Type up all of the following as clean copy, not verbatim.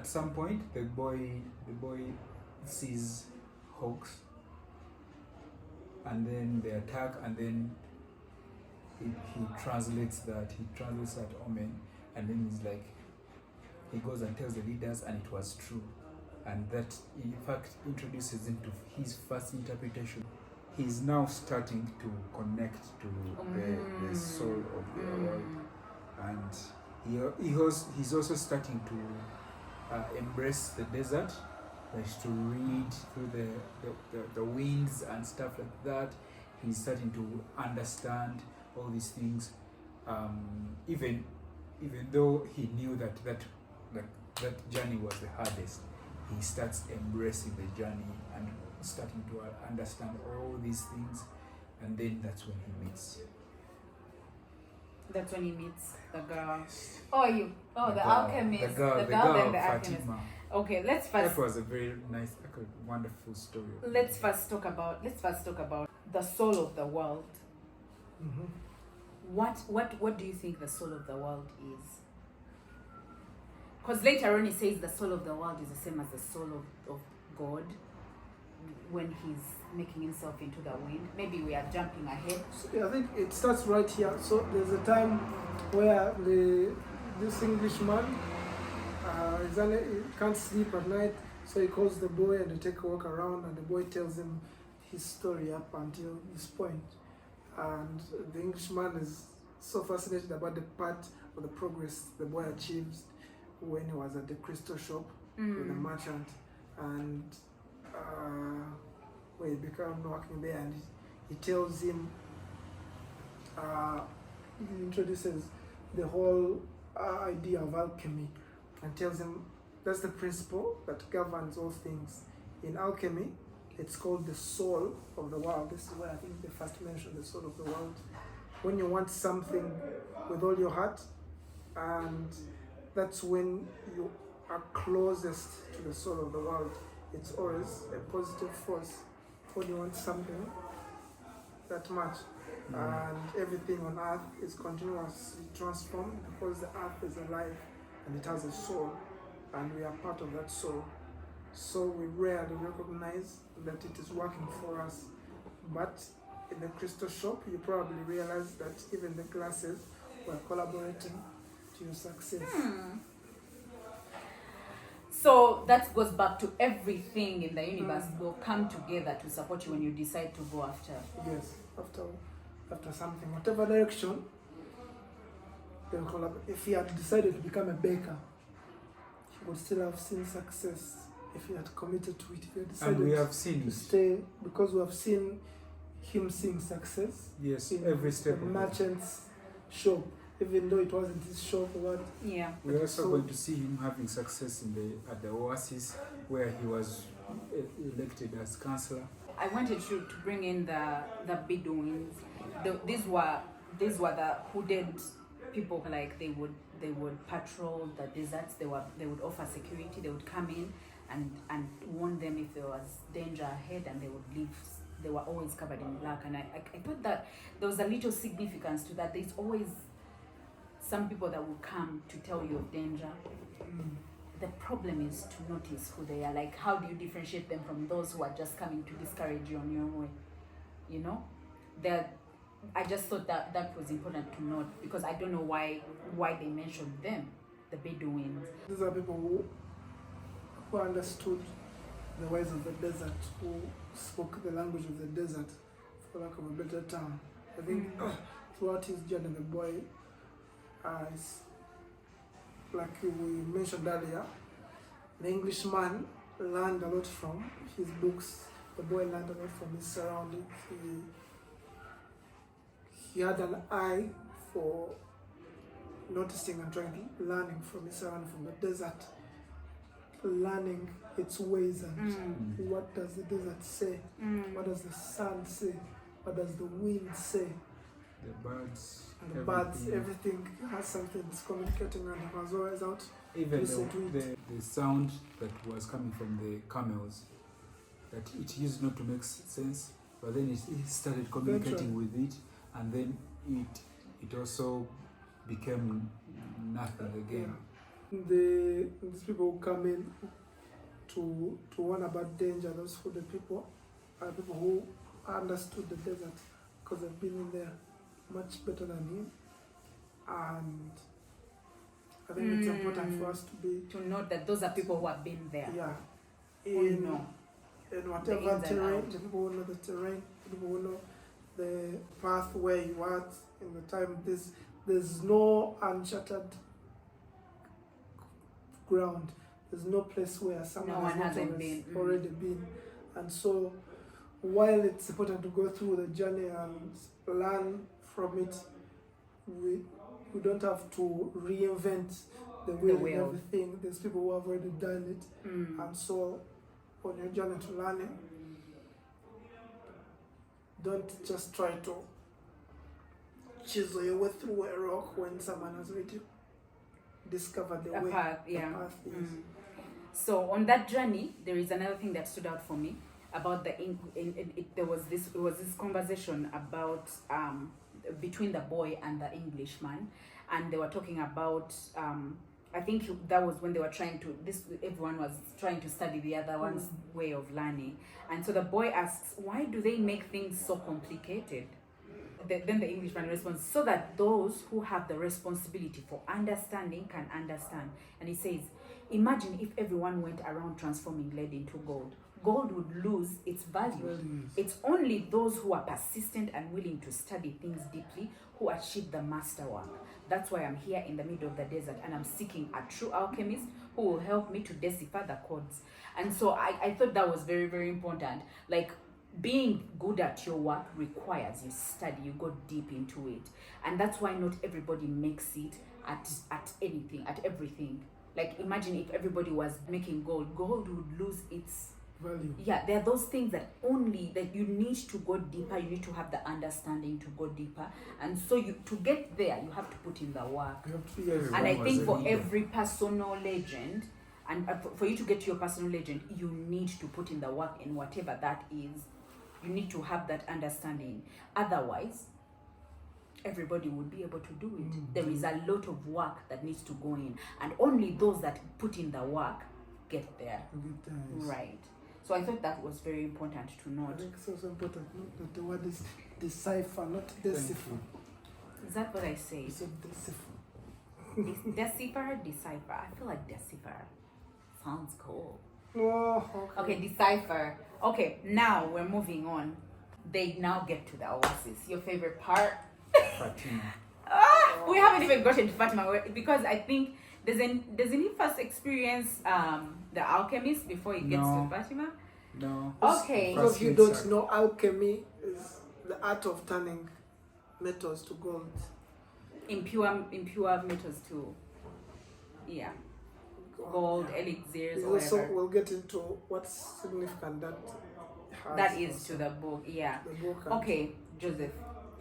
at some point the boy sees hawks, and then they attack, and then he translates that omen, and then he's like, he goes and tells the leaders, and it was true, and that in fact introduces him to his first interpretation. He's now starting to connect to the soul of the world, and he's also starting to embrace the desert, like to read through the winds and stuff like that. He's starting to understand all these things, even though he knew that journey was the hardest. He starts embracing the journey and starting to understand all these things, and then that's when he meets. That's when he meets the girl. The alchemist. The girl and the Fatima. alchemist. Okay, let's first. That was a very nice, wonderful story. Let's first talk about the soul of the world. Mm-hmm. What do you think the soul of the world is? Because later on he says the soul of the world is the same as the soul of God when he's making himself into the wind. Maybe we are jumping ahead. So, yeah, I think it starts right here. So there's a time where this Englishman he can't sleep at night, so he calls the boy and they take a walk around, and the boy tells him his story up until this point. And the Englishman is so fascinated about the part of the progress the boy achieves when he was at the crystal shop with the merchant, and when he becomes working there, and he tells him, he introduces the whole idea of alchemy, and tells him that's the principle that governs all things. In alchemy, it's called the soul of the world. This is where I think they first mentioned the soul of the world. When you want something with all your heart, and that's when you are closest to the soul of the world. It's always a positive force when you want something that much. And everything on earth is continuously transformed because the earth is alive and it has a soul, and we are part of that soul. So we rarely recognize that it is working for us. But in the crystal shop, you probably realize that even the glasses were collaborating to your success. So that goes back to everything in the universe will come together to support you when you decide to go after. Yes, after something, whatever direction, they will collaborate. If he had decided to become a baker, he would still have seen success if he had committed to it. If he had decided and we have seen to it. stay, because we have seen him seeing success. Yes, in every step the of merchant's shop, even though it wasn't his shop or what. Yeah. We're also going to see him having success at the Oasis, where he was elected as councillor. I wanted to bring in the Bedouins. These were the hooded people. Like they would patrol the deserts. They would offer security. They would come in and warn them if there was danger ahead, and they would leave. They were always covered in black, and I thought that there was a little significance to that. There's always some people that will come to tell you of danger. The problem is to notice who they are. Like, how do you differentiate them from those who are just coming to discourage you on your way? You know, I just thought that was important to note, because I don't know why they mentioned them, the Bedouins. These are people who understood the ways of the desert, who spoke the language of the desert, for lack of a better term. I think throughout his journey, the boy is, like we mentioned earlier, the Englishman learned a lot from his books. The boy learned a lot from his surroundings. He had an eye for noticing and learning from his surroundings, from the desert, learning its ways and what does the desert say, what does the sun say, what does the wind say. The birds. And the birds, everything has something that's communicating, and he was always out. Even the sound that was coming from the camels, that it used not to make sense, but then it started communicating with it, and then it also became nothing again. these people who come in to warn about danger, those who the people are people who understood the desert because they've been in there much better than him. And I think it's important for us to note that those are people who have been there. In The whatever ins and terrain, outs. the people who know the terrain, the people who know the path where you are in the time. There's no uncharted ground. There's no place where someone No one has hasn't not been. already been. And so while it's important to go through the journey and learn from it, we don't have to reinvent the wheel and everything. There's people who have already done it. And so on your journey to learning, don't just try to chisel your way through a rock when someone has already discovered the way. Path, the path, yes. So on that journey, there is another thing that stood out for me about there was this conversation about between the boy and the Englishman, and they were talking about I think that was when they were everyone was trying to study the other one's way of learning. And so the boy asks, why do they make things so complicated? Then the Englishman responds, so that those who have the responsibility for understanding can understand. And he says, imagine if everyone went around transforming lead into gold. Gold would lose its value. It's only those who are persistent and willing to study things deeply who achieve the masterwork. That's why I'm here in the middle of the desert and I'm seeking a true alchemist who will help me to decipher the codes. And so I thought that was very, very important. Like, being good at your work requires you study, you go deep into it. And that's why not everybody makes it at everything. Like, imagine if everybody was making gold would lose its value. Yeah, there are those things that you need to go deeper, you need to have the understanding to go deeper. And so to get there, you have to put in the work. And I think for every personal legend, and for you to get to your personal legend, you need to put in the work in whatever that is. You need to have that understanding. Otherwise, everybody would be able to do it. There is a lot of work that needs to go in. And only those that put in the work get there. Right. So I thought that was very important to note. I think it's also important that the word is decipher, not decipher. Is that what I say? You said decipher. Decipher. I feel like decipher sounds cool. Oh, Okay, decipher. Okay, now we're moving on. They now get to the Oasis. Your favorite part? Fatima. We haven't even gotten to Fatima because I think doesn't he first experience the Alchemist before he gets to Fatima? No. Okay. So if you don't know, alchemy is the art of turning metals to gold. Impure metals too. Yeah. Gold, elixirs, or Also, whatever. we'll get into what's significant That is to the book, yeah. The book and Okay, Joseph,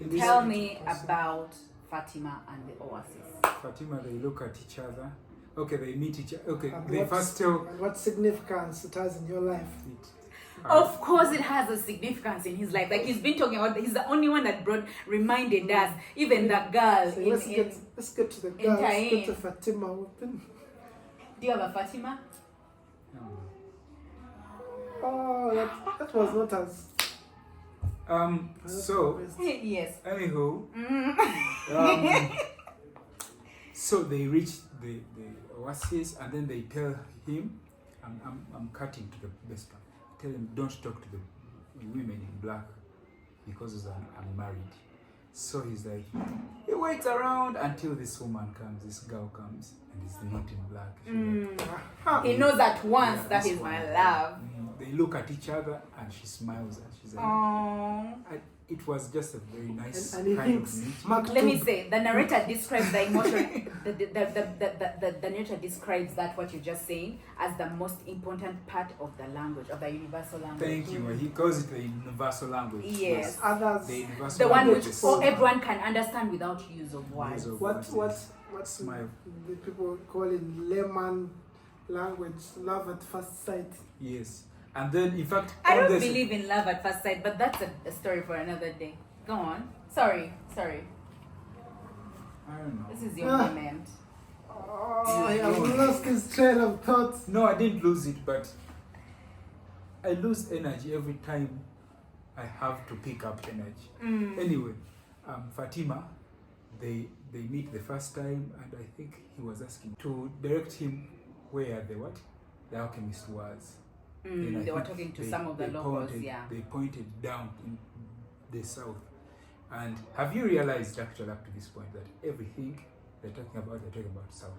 It tell is- me about Fatima and the Oasis. Fatima, they look at each other. Okay, they meet each other. Okay, And they what- first tell and what significance it has in your life. it. Of course, it has a significance in his life. Like, he's been talking about, he's the only one that reminded us, even the girl. So let's get to the girl. Let's get to Fatima. Do you have a Fatima? Oh, that was not as. So, Yes. anywho, so they reach the Oasis and then they tell him, I'm cutting to the best part. Tell him, don't talk to the women in black because I'm married. So he's like, he waits around until this girl comes, and it's not in black. He knows at once that is my love. They look at each other and she smiles and she's like, Aww. it was just a very nice And he kind thinks, of Mark Let me two. say, the narrator describes the emotion. The narrator describes that what you're just saying as the most important part of the language, of the universal language. Thank you. He calls it the universal language. Yes. Others. The universal The one language which is everyone can understand without use of words. What's Smile. the people call in layman language love at first sight? Yes. And then, in fact, I all don't this- believe in love at first sight, but that's a story for another day. Go on. Sorry. I don't know. This is your moment. Oh, I have lost this train of thoughts. No, I didn't lose it, but I lose energy every time I have to pick up energy. Anyway, Fatima, they meet the first time, and I think he was asking to direct him where the alchemist was. Then I They were think talking to some of the locals, They pointed down in the south. And have you realized actually up to this point that everything they're talking about south.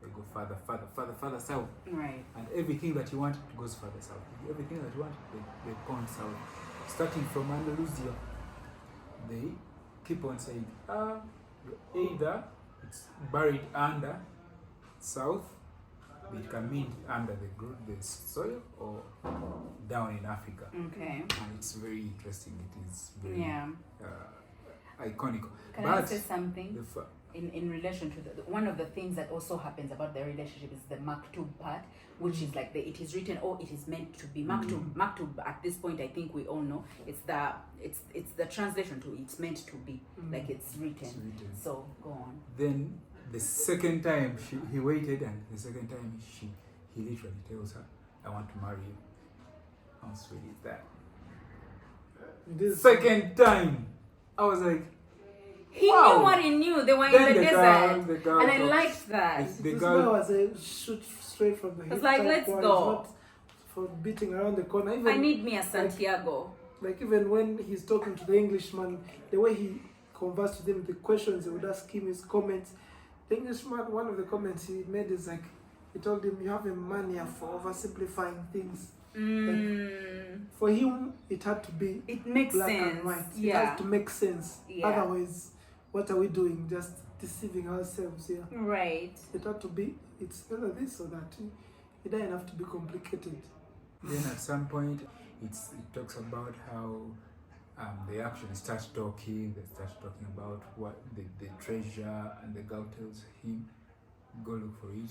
They go further south. Right. And everything that you want goes further south. Everything that you want, they point south. Starting from Andalusia, they keep on saying, either it's buried under south, it can mean under the soil or down in Africa. Okay. And it's very interesting. It is very iconic. Can but I say something? In relation to one of the things that also happens about the relationship is the maktub part, which is like it is written or it is meant to be. Maktub at this point, I think we all know it's the translation to it's meant to be, like it's written. So go on. Then the second time he waited, and the second time he literally tells her, "I want to marry you." How sweet is that? Second time, I was like, he wow. knew what he knew. They were Then in the desert, the girl and I talks. liked that. This guy was a shoot straight from the hip. It's like, type let's boy. go. He's not for beating around the corner. Even, I need me a Santiago. Like even when he's talking to the Englishman, the way he conversed with him, the questions he would ask him, his comments. The Englishman, one of the comments he made is like, he told him, "You have a mania for oversimplifying things." Like, for him, it had to be It makes black sense. and white. It Yeah. has to make sense. Yeah. Otherwise, what are we doing? Just deceiving ourselves here. Right. It had to be, it's either this or that. It doesn't have to be complicated. Then at some point, it talks about how they actually start talking. They start talking about what the treasure, and the girl tells him, "Go look for it.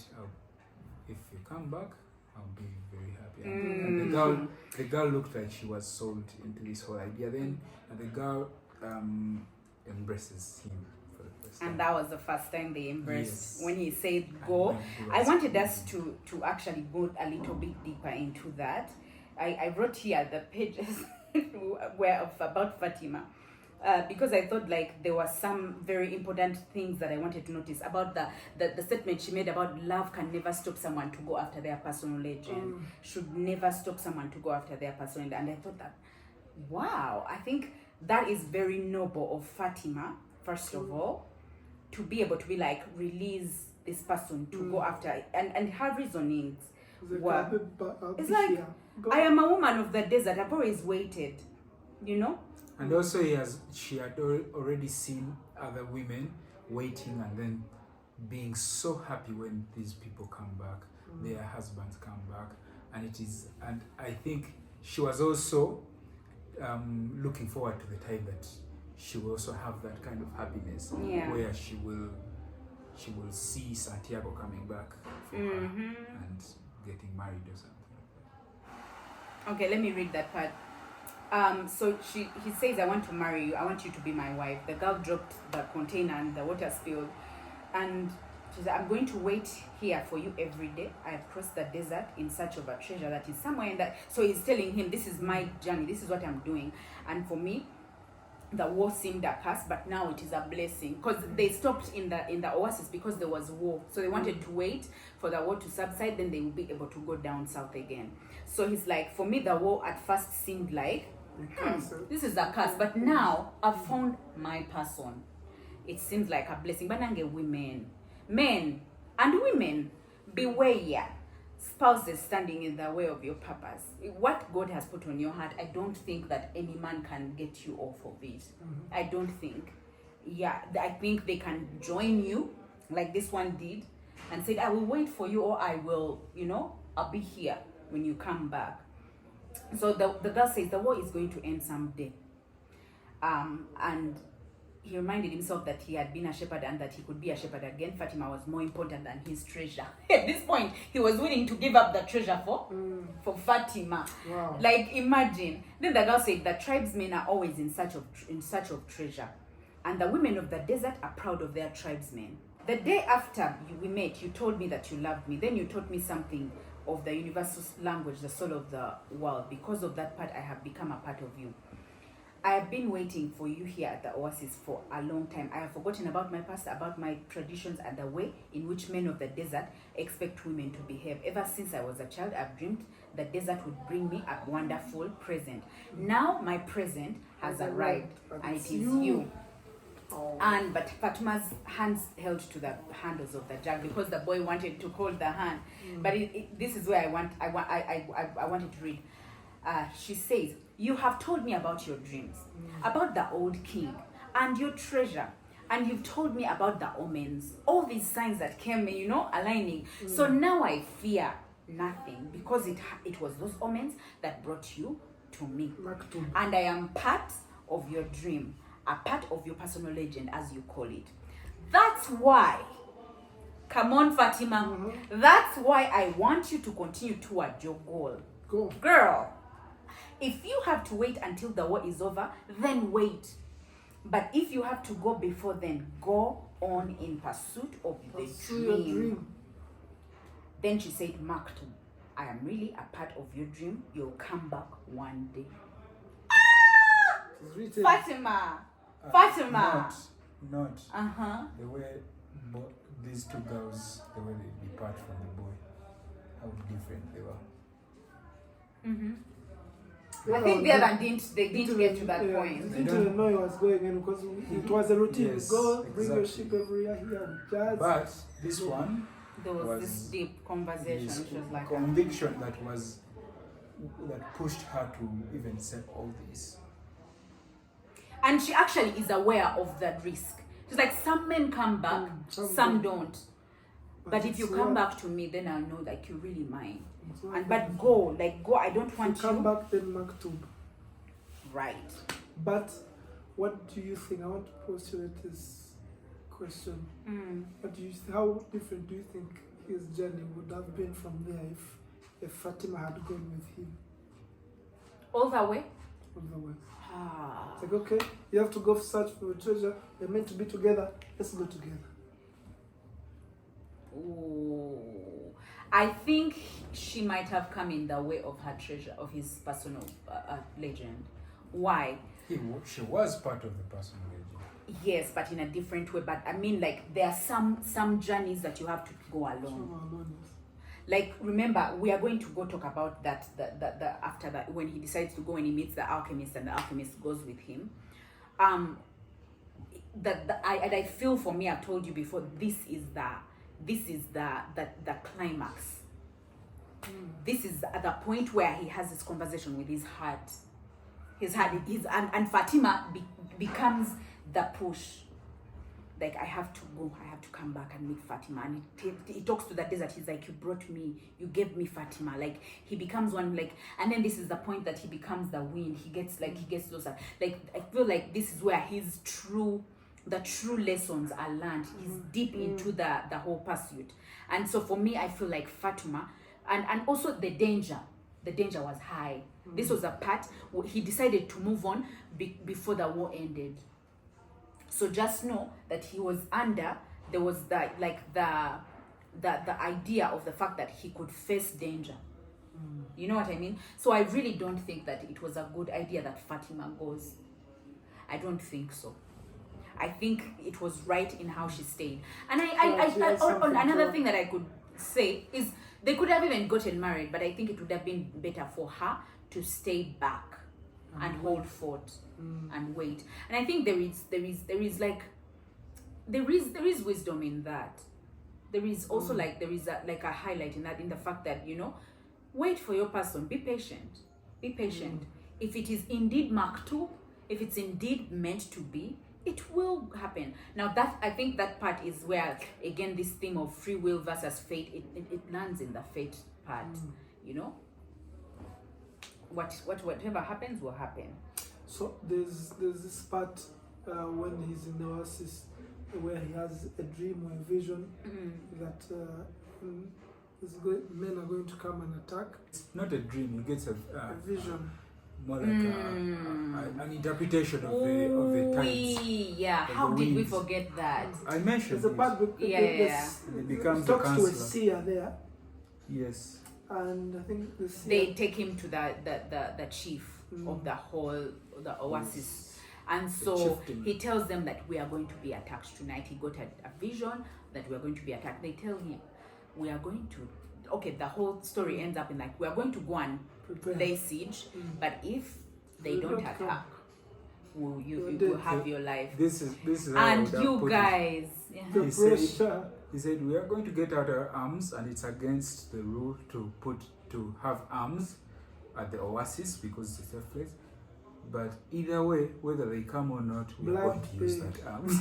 If you come back, I'll be very happy." And the girl looked like she was sold into this whole idea. Then and the girl embraces him for the first time. And that was the first time they embraced. Yes. When he said And go, when he I was wanted us leaving. to actually go a little bit deeper into that. I wrote here the pages were about Fatima. Because I thought like there were some very important things that I wanted to notice about the statement she made about love can never stop someone to go after their personal legend, should never stop someone to go after their personal legend. And I thought that, wow, I think that is very noble of Fatima, first of all, to be able to be like, release this person to go after it. And her reasonings were, it's like, I am a woman of the desert, I've always waited, you know? And also she had already seen other women waiting and then being so happy when these people come back, their husbands come back, and I think she was also looking forward to the time that she will also have that kind of happiness, where she will see Santiago coming back for her and getting married or something like that. Okay, let me read that part. So he says, "I want to marry you. I want you to be my wife." The girl dropped the container and the water spilled, and she said, "I'm going to wait here for you every day. I've crossed the desert in search of a treasure that is somewhere in that." So he's telling him, "This is my journey. This is what I'm doing." And for me, the war seemed a curse, but now it is a blessing, because they stopped in the Oasis because there was war. So they wanted to wait for the war to subside, then they would be able to go down south again. So he's like, for me, the war at first seemed like, this is a curse, but now I've found my person. It seems like a blessing. But nange women, men and women, beware. Spouses standing in the way of your purpose. What God has put on your heart, I don't think that any man can get you off of it. I don't think. Yeah, I think they can join you, like this one did, and said, "I will wait for you," or "I will, I'll be here when you come back." So the girl says the war is going to end someday. And he reminded himself that he had been a shepherd and that he could be a shepherd again. Fatima was more important than his treasure. At this point, he was willing to give up the treasure for Fatima. Wow. Like, imagine. Then the girl said that tribesmen are always in search of treasure, and the women of the desert are proud of their tribesmen. The day after we met, you told me that you loved me. Then you taught me something of the universal language, the soul of the world. Because of that part, I have become a part of you. I have been waiting for you here at the Oasis for a long time. I have forgotten about my past, about my traditions, and the way in which men of the desert expect women to behave. Ever since I was a child, I've dreamed the desert would bring me a wonderful present. Now my present has arrived, and it is you. Oh. But Fatima's hands held to the handles of the jug because the boy wanted to hold the hand. But this is where I wanted to read. She says, "You have told me about your dreams, about the old king and your treasure, and you've told me about the omens, all these signs that came, aligning. So now I fear nothing because it was those omens that brought you to me. And I am part of your dream, a part of your personal legend, as you call it. That's why, come on, Fatima, that's why I want you to continue toward your goal. Go. Girl, if you have to wait until the war is over, then wait. But if you have to go before then, go on in pursuit of the dream. Then she said, Maktoum, I am really a part of your dream. You'll come back one day. Fatima! Fatima! Not the way these two girls, the way they depart from the boy, how different they were. I think the other didn't get to that point. They didn't know he was going in because it was a routine. Yes, Go bring your ship every year here. But this one, there was this deep conversation, which was like conviction that pushed her to even say all this. And she actually is aware of the risk. She's like, some men come back, some don't. But if you come back to me, then I'll know that you're really mine. But go. I don't want you. Come back, then Maktoum. Right. But what do you think? I want to postulate this question. What do you? How different do you think his journey would have been from there if Fatima had gone with him? All the way? All the way. Ah. It's like, okay, you have to go search for a treasure. They're meant to be together. Let's go together. Ooh. I think she might have come in the way of her treasure, of his personal legend. Why? She was part of the personal legend. Yes, but in a different way. But I mean, there are some journeys that you have to go alone. Remember, we are going to go talk about that the after that, when he decides to go and he meets the alchemist and the alchemist goes with him. I feel, for me, I've told you before, this is the climax. This is at the point where he has this conversation with his heart. And Fatima becomes the push. Like, I have to go, I have to come back and meet Fatima. And he talks to the desert. He's like, you brought me, you gave me Fatima. Like, he becomes one, and then this is the point that he becomes the wind. He gets closer. Like, I feel like this is where the true lessons are learned. He's deep into the whole pursuit. And so for me, I feel like Fatima, and also the danger was high. This was a part he decided to move on before the war ended. So just know that he was there was the idea of the fact that he could face danger. You know what I mean? So I really don't think that it was a good idea that Fatima goes. I don't think so. I think it was right in how she stayed. And another thing that I could say is they could have even gotten married, but I think it would have been better for her to stay back and hold fort and wait. And I think there is wisdom in that. There is also there is a highlight in that, in the fact that, wait for your person. Be patient. Be patient. If it is indeed Maktoum, if it's indeed meant to be, it will happen. Now I think that part is where, again, this theme of free will versus fate, it lands in the fate part. Whatever happens will happen. So there's this part when he's in the Oasis where he has a dream or a vision that men are going to come and attack. It's not a dream. He gets a vision. more like an interpretation of the tides. Yeah, of how the did we winds. forget that? I mentioned It's a this. part with Yeah. And it becomes talks the to a counselor. seer there, Yes. and I think the seer. They take him to the chief of the Oasis. And so chieftain. he tells them that we are going to be attacked tonight. He got a vision that we are going to be attacked. They tell him, we are going to, okay, the whole story ends up in like, we are going to go and Prepare. lay siege, but if they They don't don't attack, come. you You're will dead. have your life. This is how I And would have you put it. guys, The He said- pressure. He said, we are going to get out our arms, and it's against the rule to have arms at the Oasis because it's a safe place. But either way, whether they come or not, we are going to use that arms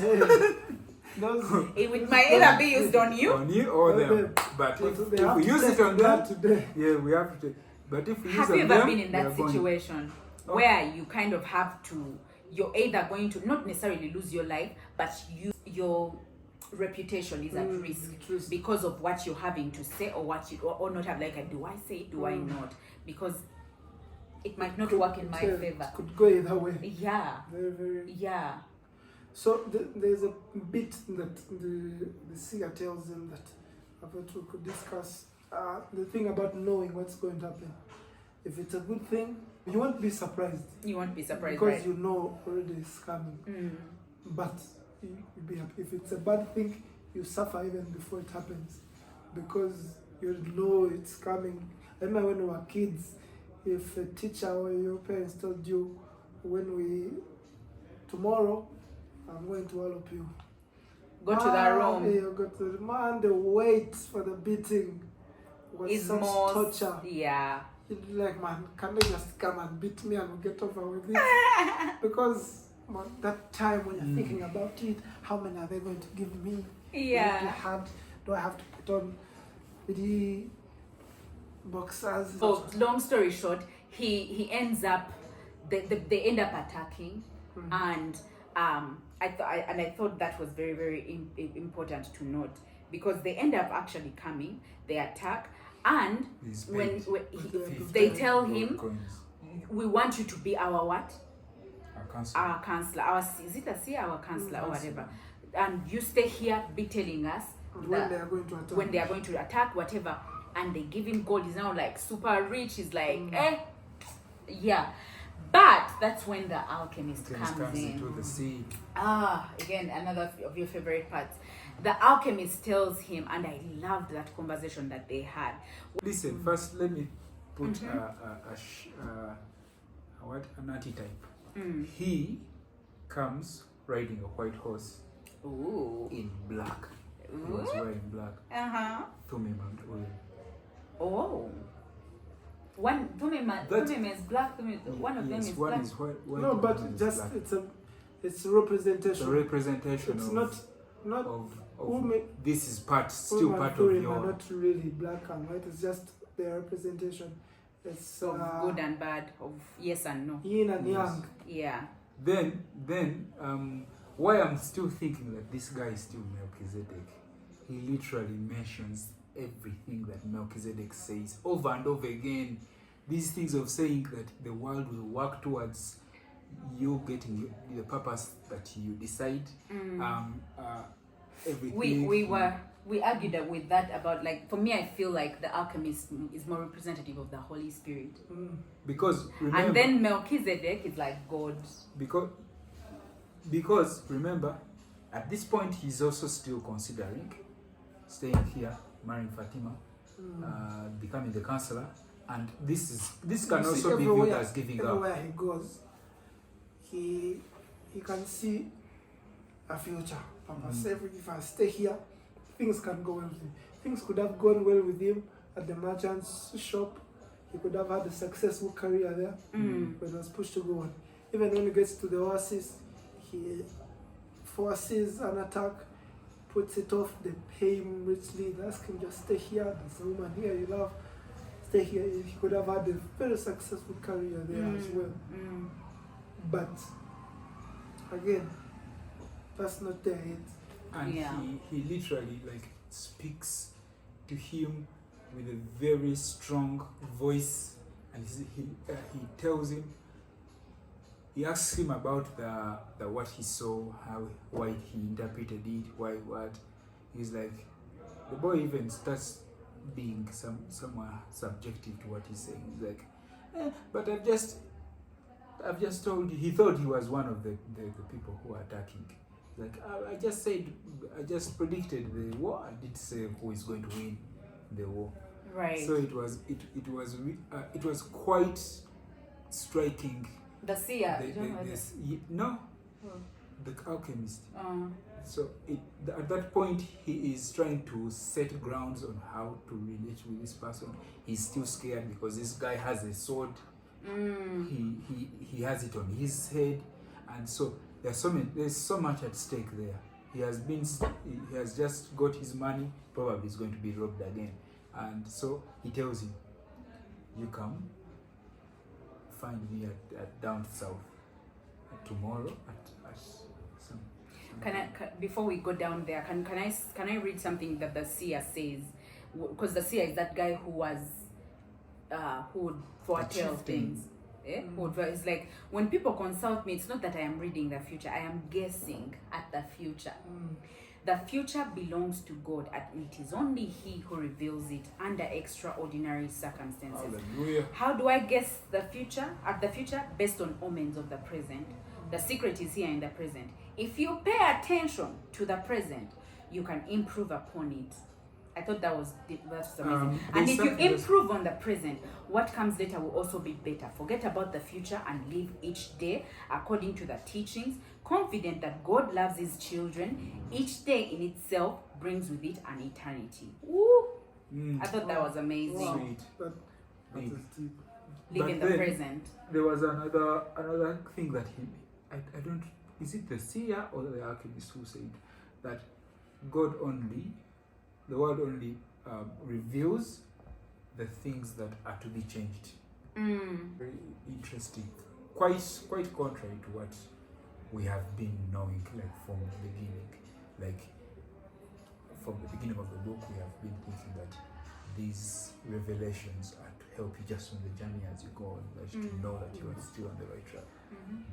Those, it might either be used on you. on you or them. But they if have we to use test it on them, that today. yeah, we have to. But if we use Have on you ever them, been in we are that going- situation where you kind of have to, you're either going to not necessarily lose your life, but your reputation is at risk because of what you're having to say or what you or not have, like, do I say it, do I not, because it might not work in my favor. Could go either way. Yeah, Very, very. yeah. So there's a bit that the seer tells them that I thought we could discuss. The thing about knowing what's going to happen. If it's a good thing, you won't be surprised. You won't be surprised, Because right? you know already it's coming. But you'll be happy. If it's a bad thing, you suffer even before it happens. Because you know it's coming. I remember when we were kids, if a teacher or your parents told you, tomorrow, I'm going to wallop you. Go to that room. Yeah, go to the wait for the beating was Is such more torture. Yeah. You'd be like, man, can they just come and beat me and we'll get over with it? Because man, that time when you're thinking about it, how many are they going to give me? Yeah. Will it be hard? Do I have to put on the boxers? So long story short, he ends up, they end up attacking, and I thought that was very, very important to note, because they end up actually coming, they attack, and He's when paid. they tell him, Coins. we want you to be our what? Our counselor. Our counselor, is it a seer, our counselor, or Counselor. whatever, and you stay here, be telling us when that they are going to attack. when they are going to attack, whatever, and they give him gold. He's now like super rich. He's like, yeah. But that's when the alchemist Things comes comes in. into the sea. Again, another of your favorite parts. The alchemist tells him, and I loved that conversation that they had. Listen, first let me put an archetype. He comes riding a white horse Ooh. in black. He was wearing black. Thummim oil. Oh. One Thummim is black. One of them Yes, is one black. is white. No, one but is just black. it's a representation. The representation It's of not of this is still Women part of Purim are your not really black and white. It's just their representation. It's Of good and bad, of yes and no. yin and yang. Yeah. then why I'm still thinking that this guy is still Melchizedek. He literally mentions everything that Melchizedek says over and over again. These things of saying that the world will work towards you getting the purpose that you decide. Everything. We argued that with that about, like, for me, I feel like the alchemist is more representative of the Holy Spirit, Because remember, and then Melchizedek is like God. because remember, at this point he's also still considering staying here, marrying Fatima, becoming the counselor, and this can You see, also be viewed as giving up. Everywhere he goes, he can see a future. Purpose. If I stay here, things can go well with him. Things could have gone well with him at the merchant's shop. He could have had a successful career there, but he was pushed to go on. Even when he gets to the Oasis, he forces an attack, puts it off. They pay him richly. They ask him, just stay here. There's a woman here you love. Stay here. He could have had a very successful career there as well. But again, that's not there yet. And Yeah. he literally like speaks to him with a very strong voice, and he tells him, he asks him about the what he saw, why he interpreted it, why what. He's like, the boy even starts being somewhere subjective to what he's saying. He's like, but I've just told you. He thought he was one of the people who are attacking. Like, I just predicted the war. I did say who is going to win the war. Right. So it was quite striking. The seer. No, the Alchemist. So at that point, he is trying to set grounds on how to relate with this person. He's still scared because this guy has a sword. He has it on his head, and so there's so much at stake there. He has just got his money. Probably is going to be robbed again, and so he tells him, "You come find me at down south tomorrow at some." Before we go down there, can I read something that the seer says? Because the seer is that guy who would foretell things. It's like, when people consult me, it's not that I am reading the future, I am guessing at the future. The future belongs to God, and it is only He who reveals it under extraordinary circumstances. Hallelujah. How do I guess the future? At the future, based on omens of the present. The secret is here in the present. If you pay attention to the present, you can improve upon it. I thought that's amazing. And if you improve on the present, what comes later will also be better. Forget about the future and live each day according to the teachings, confident that God loves His children. Each day in itself brings with it an eternity. Woo! I thought that was amazing. Wow. Sweet. That is deep. Live in the present. There was another thing that I don't. Is it the seer or the Alchemist who said that the world only reveals the things that are to be changed? Very interesting. Quite contrary to what we have been knowing, like from the beginning. Like from the beginning of the book, we have been thinking that these revelations are to help you just on the journey as you go on, like to know that you are still on the right track.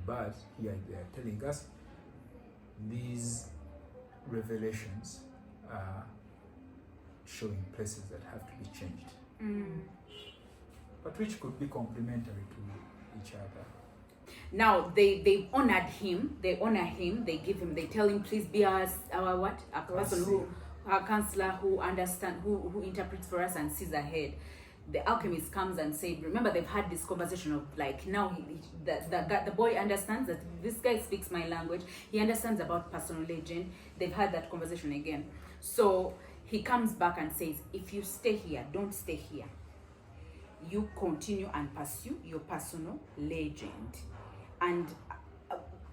But here they are telling us these revelations are showing places that have to be changed, but which could be complementary to each other. Now they honored him. They honor him. They give him. They tell him, please be our person our counselor who understands, who interprets for us and sees ahead. The alchemist comes and said, remember, they've had this conversation of like, now the boy understands that this guy speaks my language. He understands about personal legend. They've had that conversation again. So he comes back and says, if you stay here, don't stay here. You continue and pursue your personal legend. And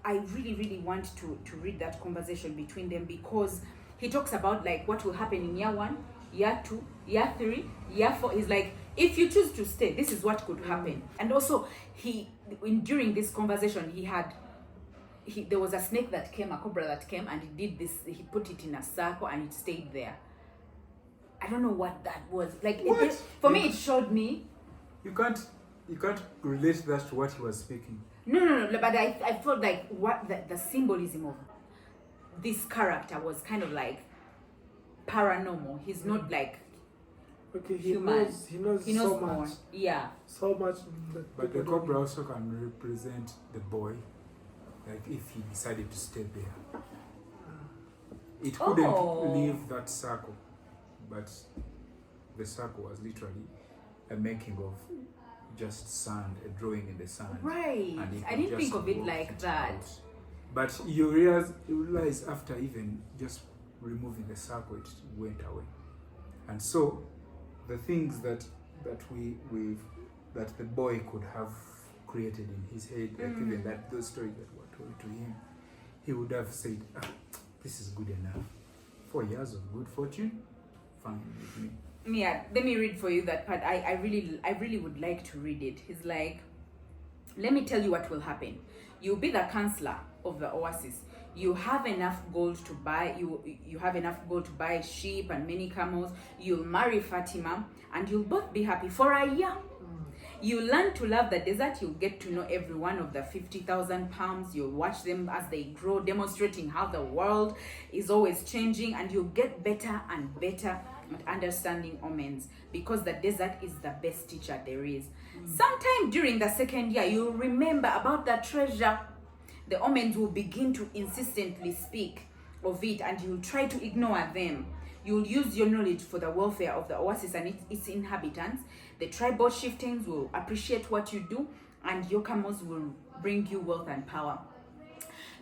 I really, really want to read that conversation between them, because he talks about like what will happen in year 1, year 2, year 3, year 4. He's like, if you choose to stay, this is what could happen. And also during this conversation, there was a snake that came, a cobra that came, and he did this. He put it in a circle and it stayed there. I don't know what that was. Like for me, it showed me. You can't relate that to what he was speaking. No. But I felt like what the symbolism of this character was kind of like paranormal. He's not like he human. knows He knows so more. much. Yeah. So much. But the cobra also can represent the boy. Like if he decided to stay there, it couldn't leave that circle. But the circle was literally a making of just sand, a drawing in the sand. Right. And I didn't think of it like that. Out. But you realize after even just removing the circle, it went away. And so the things that the boy could have created in his head, like even those stories that were told to him, he would have said, this is good enough. 4 years of good fortune, fine with me. Yeah, let me read for you that part. I really would like to read it. He's like, let me tell you what will happen. You'll be the counselor of the Oasis. You have enough gold to buy. You have enough gold to buy sheep and many camels. You'll marry Fatima, and you'll both be happy for a year. You learn to love the desert. You get to know every one of the 50,000 palms. You watch them as they grow, demonstrating how the world is always changing, and you get better and better at understanding omens, because the desert is the best teacher there is. Sometime during the second year, you'll remember about the treasure. The omens will begin to insistently speak of it, and you'll try to ignore them. You'll use your knowledge for the welfare of the oasis and its inhabitants. The tribal chieftains will appreciate what you do, and your camels will bring you wealth and power.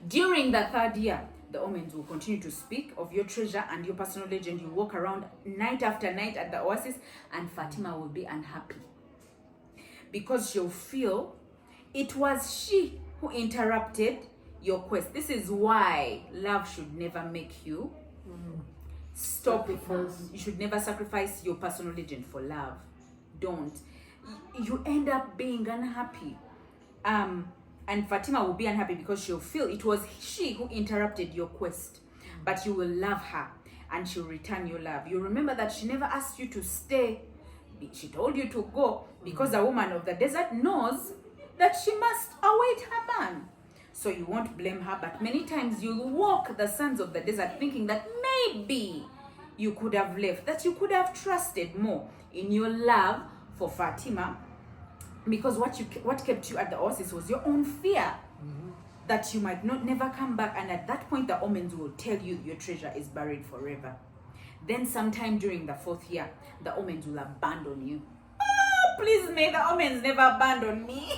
During the third year, the omens will continue to speak of your treasure and your personal legend. You walk around night after night at the oasis, and Fatima will be unhappy because she'll feel it was she who interrupted your quest. This is why love should never make you stop. You should never sacrifice your personal legend for love. Don't. You end up being unhappy. And Fatima will be unhappy because she'll feel it was she who interrupted your quest. But you will love her, and she'll return your love. You remember that she never asked you to stay. She told you to go because a woman of the desert knows that she must await her man. So you won't blame her, but many times you'll walk the sands of the desert thinking that maybe you could have left, that you could have trusted more in your love for Fatima, because what kept you at the oasis was your own fear that you might never come back. And at that point, the omens will tell you your treasure is buried forever. Then sometime during the fourth year, the omens will abandon you. Oh, please may the omens never abandon me.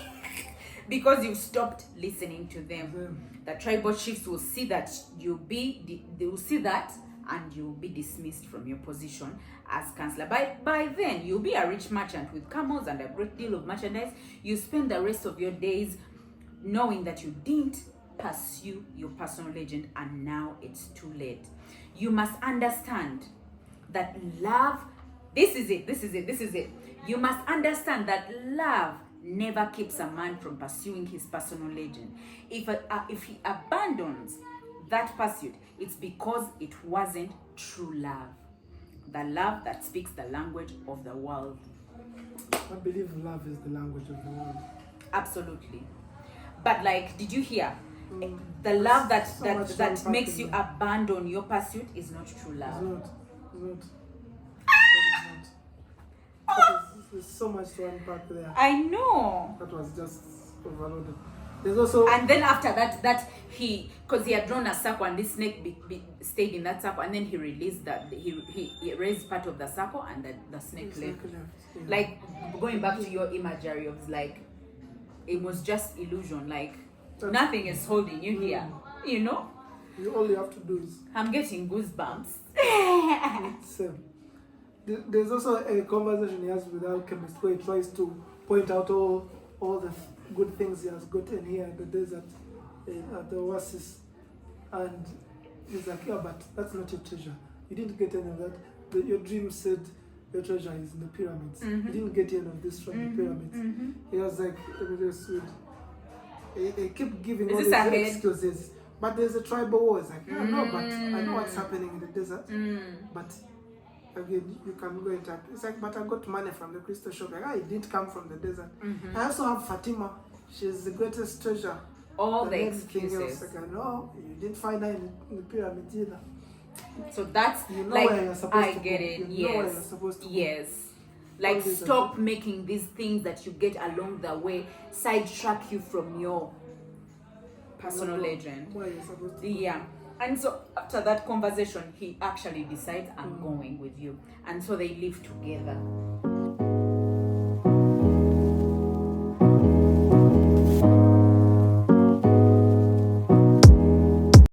Because you've stopped listening to them. The tribal chiefs will see that they will see that, and you'll be dismissed from your position as counselor. By then, you'll be a rich merchant with camels and a great deal of merchandise. You spend the rest of your days knowing that you didn't pursue your personal legend, and now it's too late. You must understand that love, this is it. You must understand that love never keeps a man from pursuing his personal legend. If he abandons that pursuit, it's because it wasn't true love. The love that speaks the language of the world. I believe love is the language of the world. Absolutely. But like, did you hear? The love that makes you abandon your pursuit is not true love. It's not. There's so much to unpack there. I know. That was just overloaded. There's also, and then after that because he had drawn a circle, and this snake stayed in that circle, and then he released that, he raised part of the circle, and the snake left. Yeah. Like, going back to your imagery of, like, it was just illusion, like nothing is holding you here, you know. All you have to do is, I'm getting goosebumps. Same. There's also a conversation he has with Alchemist where he tries to point out all the good things he has gotten here in the desert, at the oasis, and he's like, yeah, but that's not your treasure. You didn't get any of that. Your dream said your treasure is in the pyramids. You didn't get any of this from the pyramids. He was like, he kept giving all these excuses. But there's a tribal war. It's like, yeah, no, but I know what's happening in the desert. But again, you can go and tap. It's like, but I got money from the crystal shop. Like, it didn't come from the desert. I also have Fatima. She's the greatest treasure. All the excuses. Like, no, you didn't find her in the pyramids either. So that's, you know, like, where you're supposed I to get go. it. You know where you're supposed to yes. Go. Like, stop making these things that you get along the way sidetrack you from your personal legend. Where you're supposed to go. Yeah. And so after that conversation, he actually decides, I'm going with you. And so they live together.